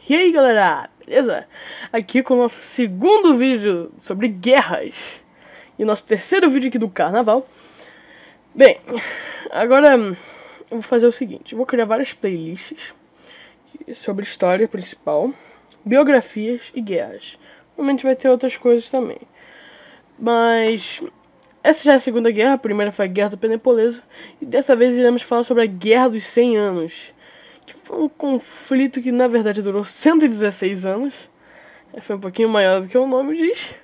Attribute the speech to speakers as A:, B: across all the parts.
A: E aí galera, beleza? Aqui com o nosso segundo vídeo sobre guerras e nosso terceiro vídeo aqui do carnaval. Bem, agora eu vou fazer o seguinte, eu vou criar várias playlists sobre história principal, biografias e guerras. Normalmente vai ter outras coisas também, mas essa já é a segunda guerra. A primeira foi a Guerra do Peloponeso e dessa vez iremos falar sobre a Guerra dos 100 Anos, que foi um conflito que na verdade durou 116 anos. Foi um pouquinho maior do que o nome diz,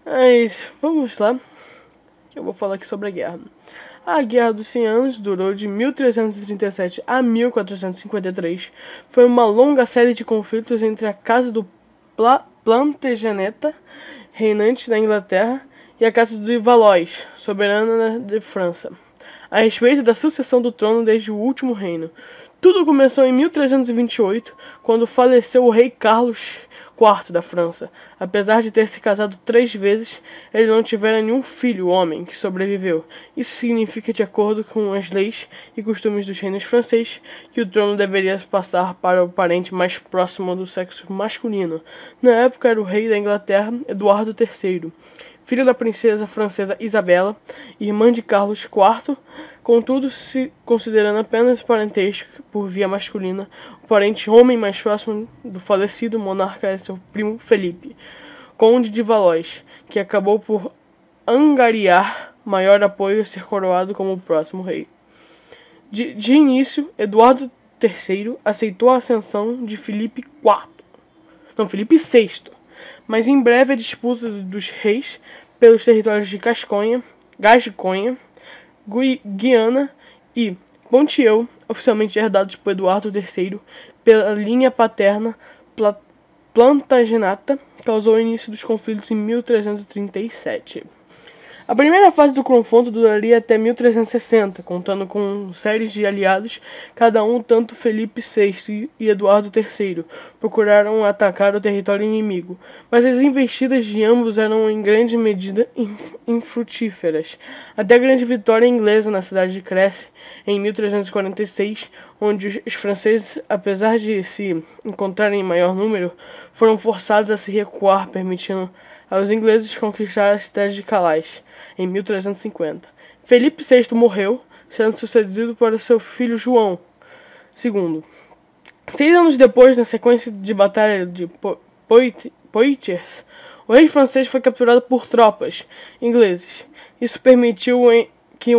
A: mas vamos lá, que eu vou falar aqui sobre a guerra. A Guerra dos 100 Anos durou de 1337 a 1453. Foi uma longa série de conflitos entre a Casa do Plantageneta, reinante da Inglaterra, e a Casa de Valois, soberana de França, a respeito da sucessão do trono desde o último reino. Tudo começou em 1328, quando faleceu o rei Carlos IV da França. Apesar de ter se casado 3 vezes, ele não tivera nenhum filho homem que sobreviveu. Isso significa, de acordo com as leis e costumes dos reinos franceses, que o trono deveria passar para o parente mais próximo do sexo masculino. Na época era o rei da Inglaterra, Eduardo III, filho da princesa francesa Isabela, irmã de Carlos IV. Contudo, se considerando apenas parentesco por via masculina, o parente homem mais próximo do falecido monarca era seu primo Felipe, conde de Valois, que acabou por angariar maior apoio e ser coroado como o próximo rei. De início, Eduardo III aceitou a ascensão de Felipe VI, mas em breve a disputa dos reis pelos territórios de Gasconha, Guiana e Ponthieu, oficialmente herdados por Eduardo III pela linha paterna Plantageneta, causou o início dos conflitos em 1337. A primeira fase do confronto duraria até 1360, contando com séries de aliados, cada um, tanto Felipe VI e Eduardo III, procuraram atacar o território inimigo, mas as investidas de ambos eram em grande medida infrutíferas, até a grande vitória inglesa na cidade de Crécy, em 1346, onde os franceses, apesar de se encontrarem em maior número, foram forçados a se recuar, permitindo aos ingleses conquistar a cidade de Calais, em 1350. Felipe VI morreu, sendo sucedido por seu filho João II. 6 anos depois, na sequência de batalha de Poitiers, o rei francês foi capturado por tropas ingleses. Isso permitiu que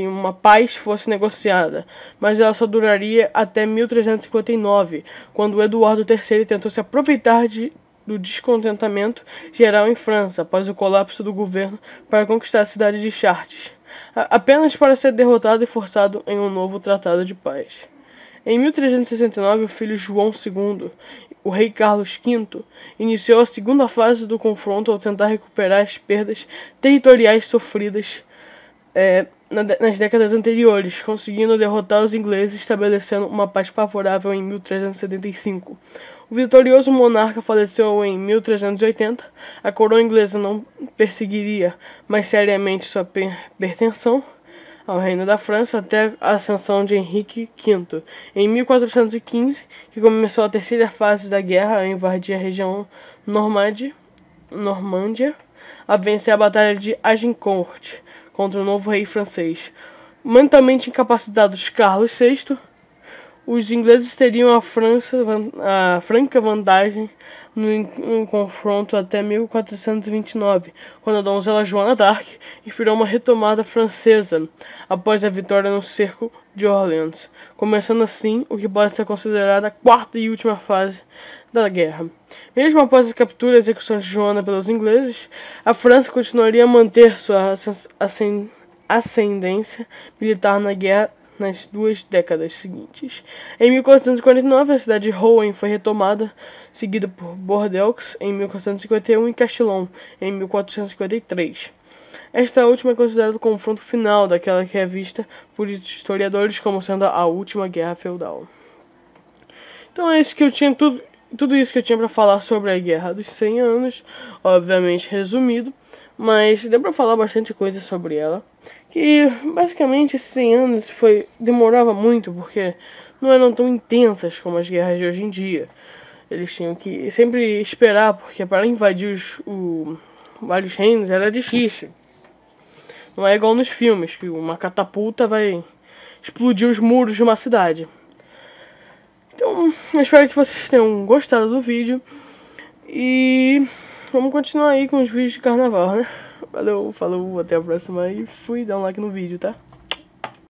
A: uma paz fosse negociada, mas ela só duraria até 1359, quando Eduardo III tentou se aproveitar do descontentamento geral em França após o colapso do governo para conquistar a cidade de Chartres, apenas para ser derrotado e forçado em um novo tratado de paz. Em 1369, o filho João II, o rei Carlos V, iniciou a segunda fase do confronto ao tentar recuperar as perdas territoriais sofridas nas décadas anteriores, conseguindo derrotar os ingleses, estabelecendo uma paz favorável em 1375. O vitorioso monarca faleceu em 1380. A coroa inglesa não perseguiria mais seriamente sua pertenção ao reino da França até a ascensão de Henrique V, em 1415, que começou a terceira fase da guerra a invadir a região Normândia, a vencer a Batalha de Agincourt contra o novo rei francês. Mentalmente incapacitados Carlos VI, os ingleses teriam a franca vantagem no confronto até 1429, quando a donzela Joana d'Arc inspirou uma retomada francesa após a vitória no cerco de Orleans, começando assim o que pode ser considerada a quarta e última fase da guerra. Mesmo após a captura e execução de Joana pelos ingleses, a França continuaria a manter sua ascendência militar na guerra nas 2 décadas seguintes. Em 1449, a cidade de Rouen foi retomada, seguida por Bordeaux em 1451 e Castillon em 1453. Esta última é considerada o confronto final daquela que é vista por historiadores como sendo a última guerra feudal. Então é isso que eu tinha, tudo isso que eu tinha para falar sobre a Guerra dos 100 Anos, obviamente resumido, mas deu para falar bastante coisa sobre ela. Que basicamente esses 100 anos demorava muito, porque não eram tão intensas como as guerras de hoje em dia. Eles tinham que sempre esperar, porque para invadir vários reinos era difícil. Não é igual nos filmes, que uma catapulta vai explodir os muros de uma cidade. Então, eu espero que vocês tenham gostado do vídeo. E vamos continuar aí com os vídeos de carnaval, né? Valeu, falou, até a próxima e fui, dá um like no vídeo, tá?